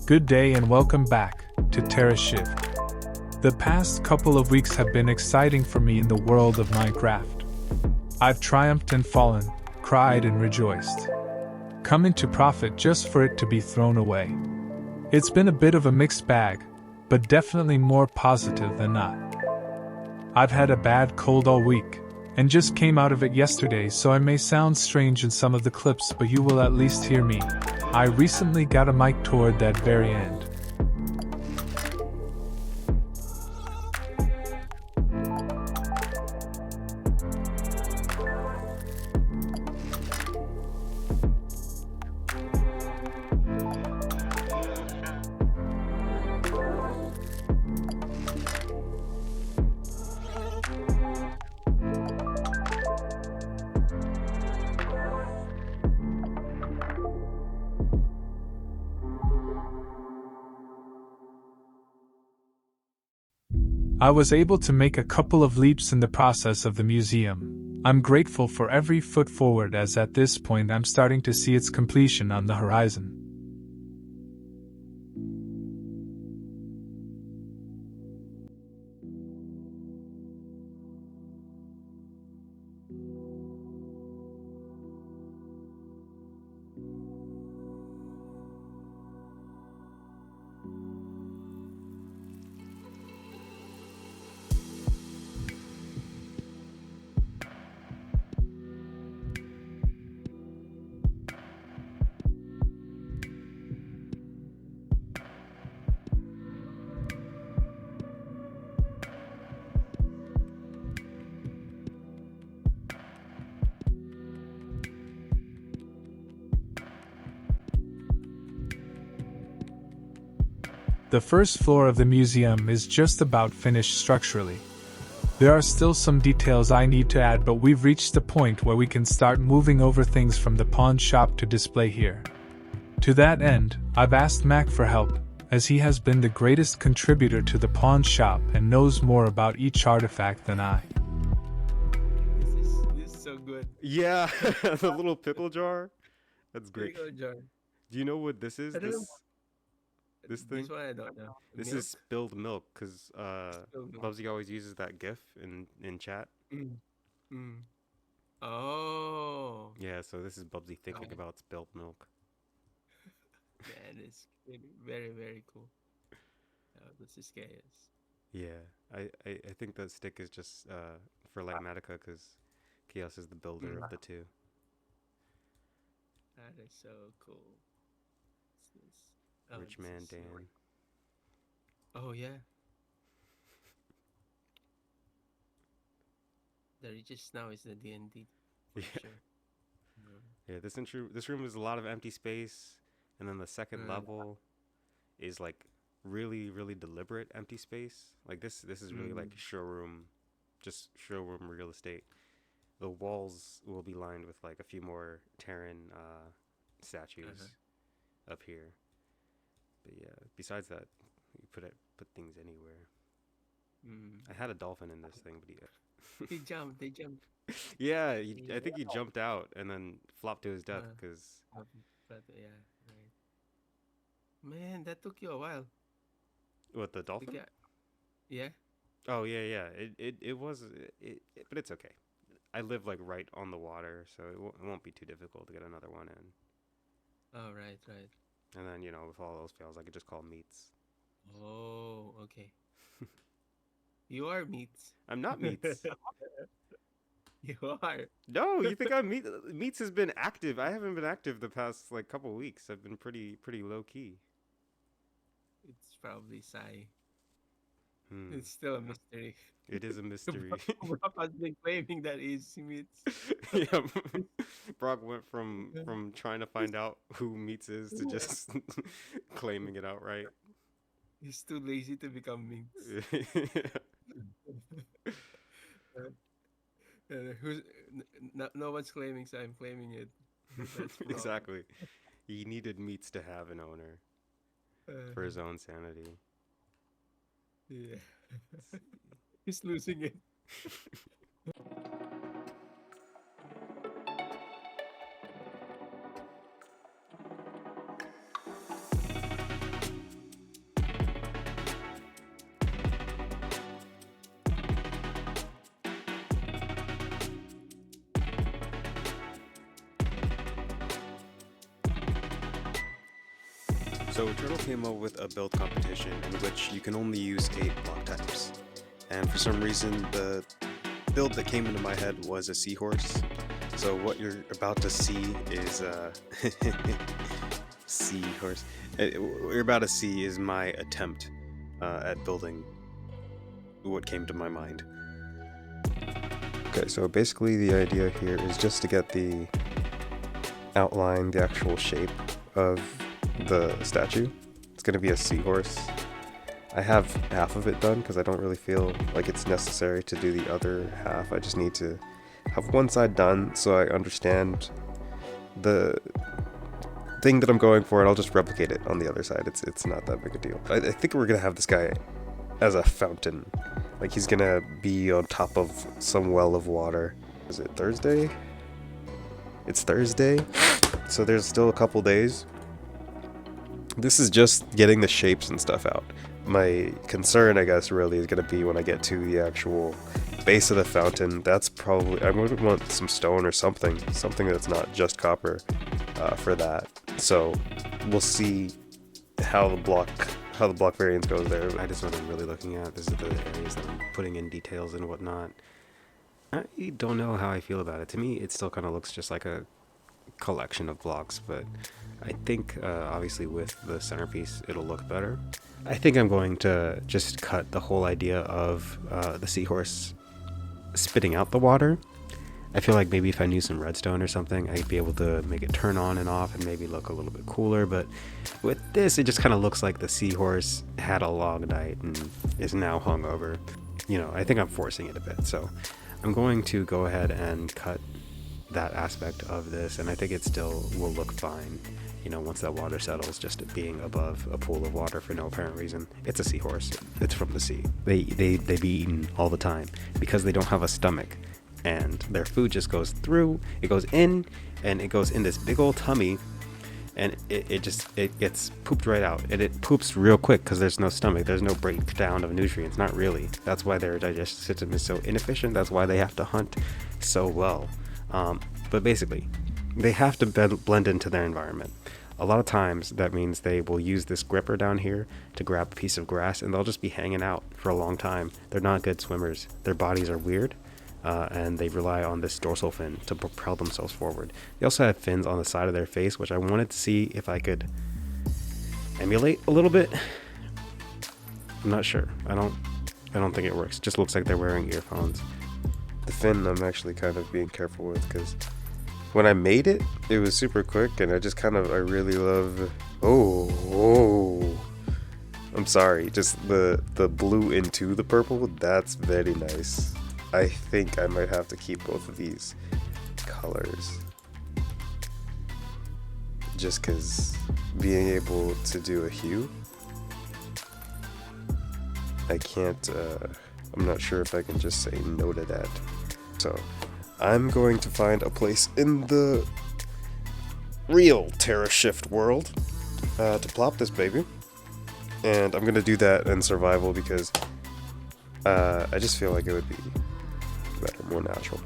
Good day and welcome back to Terrashift. The past couple of weeks have been exciting for me in the world of Minecraft. I've triumphed and fallen, cried and rejoiced. Come into profit just for it to be thrown away. It's been a bit of a mixed bag, but definitely more positive than not. I've had a bad cold all week, and just came out of it yesterday, so I may sound strange in some of the clips, but you will at least hear me. I recently got a mic toward that very end. I was able to make a couple of leaps in the process of the museum. I'm grateful for every foot forward, as at this point I'm starting to see its completion on the horizon. The first floor of the museum is just about finished structurally. There are still some details I need to add, but we've reached the point where we can start moving over things from the pawn shop to display here. To that end, I've asked Mac for help, as he has been the greatest contributor to the pawn shop and knows more about each artifact than I. This is so good. Yeah, the little pickle jar. That's great. Pickle jar. Do you know what this is? I don't know. This thing? This one I don't know. This Milk? is spilled milk, because Spilled milk. Bubsy always uses that GIF in chat. Mm. Mm. Oh, Yeah, so this is Bubsy thinking Oh. about spilled milk. man, it's very, very cool. This is chaos. Yeah, I think the stick is just for Ligmatica, because Chaos is the builder of the two. That is so cool. What's this? Oh, Rich this man is- Dan. Oh yeah. The richest now is the D&D. For Yeah. sure. Yeah, this room is a lot of empty space, and then the second level is like really deliberate empty space. Like this is really like showroom, just showroom real estate. The walls will be lined with like a few more Terran statues up here. But yeah, besides that, you put things anywhere. I had a dolphin in this thing, but They jumped. yeah, I think he jumped out and then flopped to his death because But yeah, right. Man, that took you a while. what, the to dolphin? get- Yeah. Oh yeah. It was but it's okay. I live like right on the water, so it won't be too difficult to get another one in. Oh, right. And then, if all else fails, I could just call Meats. Oh, okay. You are Meats. I'm not Meats. You are. No, you think I'm Meats? Meats has been active. I haven't been active the past like couple weeks. I've been pretty low key. It's probably Sai. Hmm. It's still a mystery. It is a mystery. Brock has been claiming that he's Meats. Yeah, Brock went from trying to find out who Meats is to just claiming it outright. He's too lazy to become Meats. No one's claiming, so I'm claiming it. That's Brock. Exactly. He needed Meats to have an owner for his own sanity. Yeah. He's losing it. So Turtle came up with a build competition in which you can only use 8 block types. And for some reason, the build that came into my head was a seahorse. So what you're about to see is seahorse. What you're about to see is my attempt at building what came to my mind. Okay, so basically the idea here is just to get the outline, the actual shape of the statue. It's going to be a seahorse. I have half of it done because I don't really feel like it's necessary to do the other half. I just need to have one side done so I understand the thing that I'm going for, and I'll just replicate it on the other side. It's not that big a deal. I think we're going to have this guy as a fountain. Like he's going to be on top of some well of water. Is it Thursday? It's Thursday, so there's still a couple days. This is just getting the shapes and stuff out. My concern, I guess, really is going to be when I get to the actual base of the fountain. That's probably, I'm going to want some stone or something that's not just copper for that. So we'll see how the block variance goes there. I just what I'm really looking at. This is the areas that I'm putting in details and whatnot. I don't know how I feel about it. To me, it still kind of looks just like a collection of blocks, but I think obviously with the centerpiece, it'll look better. I think I'm going to just cut the whole idea of the seahorse spitting out the water. I feel like maybe if I knew some redstone or something, I'd be able to make it turn on and off and maybe look a little bit cooler. But with this, it just kind of looks like the seahorse had a long night and is now hungover. You know, I think I'm forcing it a bit. So I'm going to go ahead and cut that aspect of this, and I think it still will look fine. You know, once that water settles, just it being above a pool of water for no apparent reason. It's a seahorse. It's from the sea. They be eaten all the time because they don't have a stomach, and their food just goes through. It goes in, and it goes in this big old tummy, and it gets pooped right out. And it poops real quick because there's no stomach. There's no breakdown of nutrients. Not really. That's why their digestive system is so inefficient. That's why they have to hunt so well. But basically, they have to blend into their environment. A lot of times that means they will use this gripper down here to grab a piece of grass, and they'll just be hanging out for a long time. They're not good swimmers. Their bodies are weird, and they rely on this dorsal fin to propel themselves forward. They also have fins on the side of their face, which I wanted to see if I could emulate a little bit. I'm not sure. I don't think it works. It just looks like they're wearing earphones. The fin I'm actually kind of being careful with because when I made it, it was super quick, and I really love, I'm sorry, just the blue into the purple, that's very nice. I think I might have to keep both of these colors. Just because being able to do a hue, I can't, I'm not sure if I can just say no to that. So I'm going to find a place in the real Terrashift world to plop this baby. And I'm going to do that in survival because I just feel like it would be better, more natural.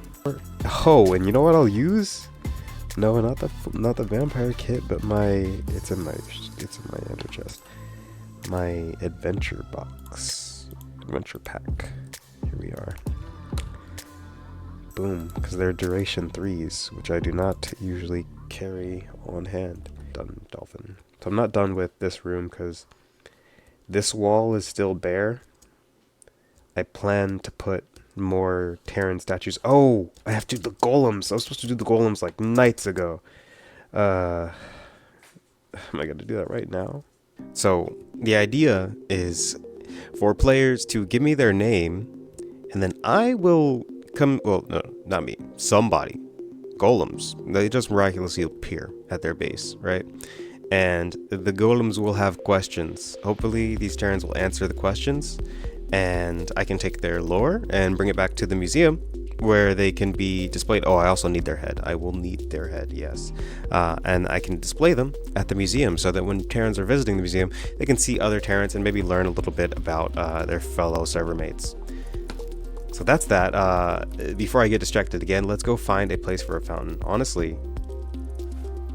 Oh, and you know what I'll use? No, not the vampire kit, but it's in my ender chest. My adventure box, adventure pack. Here we are. Boom, because they're duration 3s, which I do not usually carry on hand. Done, dolphin. So I'm not done with this room because this wall is still bare. I plan to put more Terran statues. Oh, I have to do the golems. I was supposed to do the golems like nights ago. Am I going to do that right now? So the idea is for players to give me their name, and then I will well, no, not me, somebody, golems, they just miraculously appear at their base, right? And the golems will have questions. Hopefully these Terrans will answer the questions, and I can take their lore and bring it back to the museum where they can be displayed. Oh, I also need their head. I will need their head, yes. And I can display them at the museum so that when Terrans are visiting the museum, they can see other Terrans and maybe learn a little bit about their fellow server mates. So that's that. Before I get distracted again, let's go find a place for a fountain. Honestly,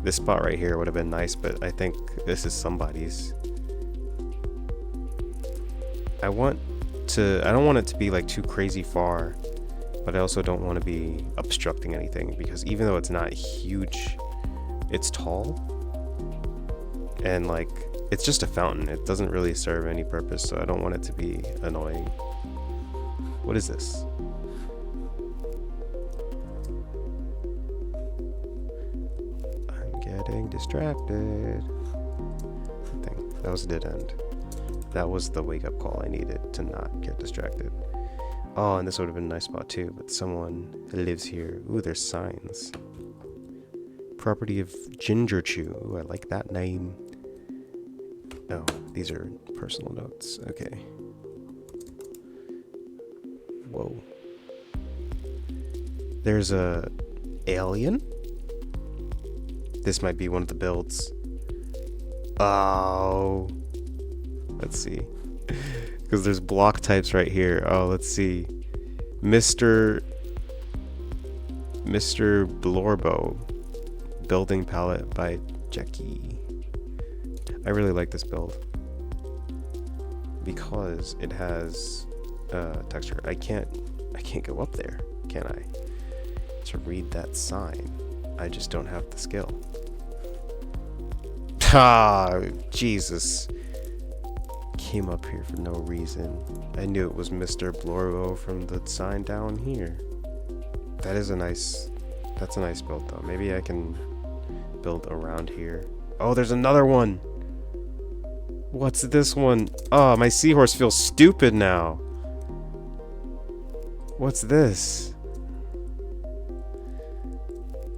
This spot right here would have been nice, but I think this is somebody's. I don't want it to be like too crazy far, but I also don't want to be obstructing anything, because even though it's not huge, it's tall. And like, it's just a fountain. It doesn't really serve any purpose, so I don't want it to be annoying. What is this? I'm getting distracted. Nothing. That was a dead end. That was the wake-up call I needed to not get distracted. Oh, and this would have been a nice spot too, but someone lives here. Ooh, there's signs. Property of Ginger Chew. Ooh, I like that name. Oh, these are personal notes. Okay. Whoa. There's a alien? This might be one of the builds. Oh. Let's see. Because there's block types right here. Oh, let's see. Mr. Blorbo. Building palette by Jackie. I really like this build because it has texture. I can't go up there, can I? To read that sign. I just don't have the skill. Ah, Jesus. Came up here for no reason. I knew it was Mr. Blorbo from the sign down here. That's a nice build though. Maybe I can build around here. Oh, there's another one. What's this one? Oh, my seahorse feels stupid now. What's this?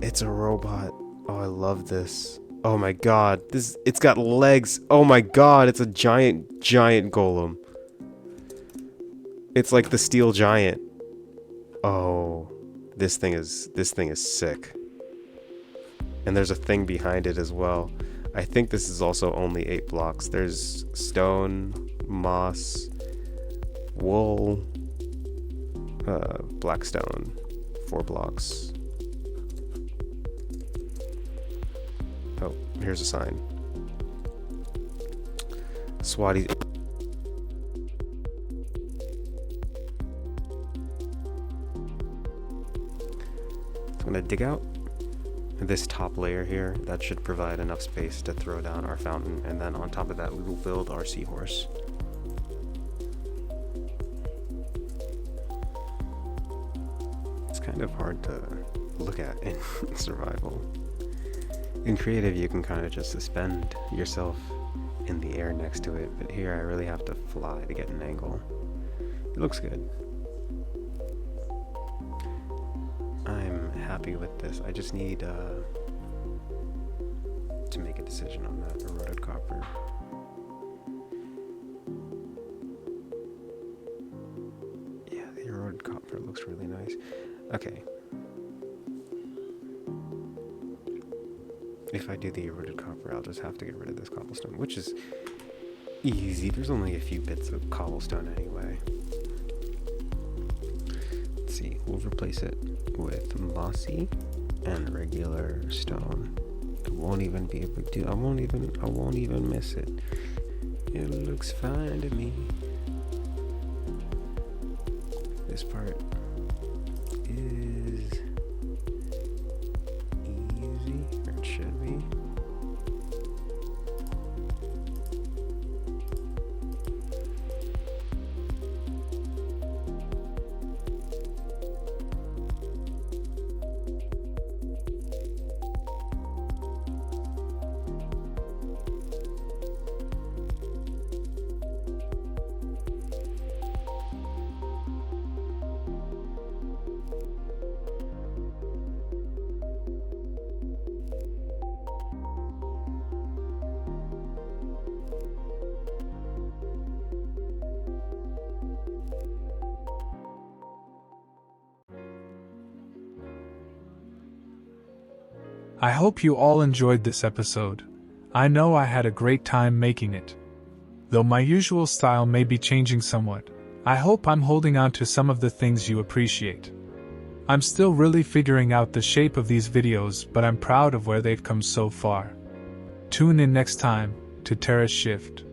It's a robot. Oh, I love this. Oh my god. It's got legs. Oh my god, it's a giant golem. It's like the steel giant. Oh, this thing is sick. And there's a thing behind it as well. I think this is also only 8 blocks. There's stone, moss, wool, blackstone, 4 blocks. Oh, here's a sign. Swati. I'm gonna dig out this top layer here. That should provide enough space to throw down our fountain, and then on top of that we will build our seahorse. It's kind of hard to look at in survival. In creative you can kind of just suspend yourself in the air next to it, but here I really have to fly to get an angle. It looks good. I'm happy with this. I just need to make a decision on that eroded copper. Yeah, the eroded copper looks really nice. Okay. If I do the eroded copper, I'll just have to get rid of this cobblestone, which is easy. There's only a few bits of cobblestone anyway. Let's see, we'll replace it with mossy and regular stone. It won't even be a big deal. I won't even miss it. It looks fine to me. This part is easy, or it should be. I hope you all enjoyed this episode. I know I had a great time making it. Though my usual style may be changing somewhat, I hope I'm holding on to some of the things you appreciate. I'm still really figuring out the shape of these videos, but I'm proud of where they've come so far. Tune in next time to Terrashift.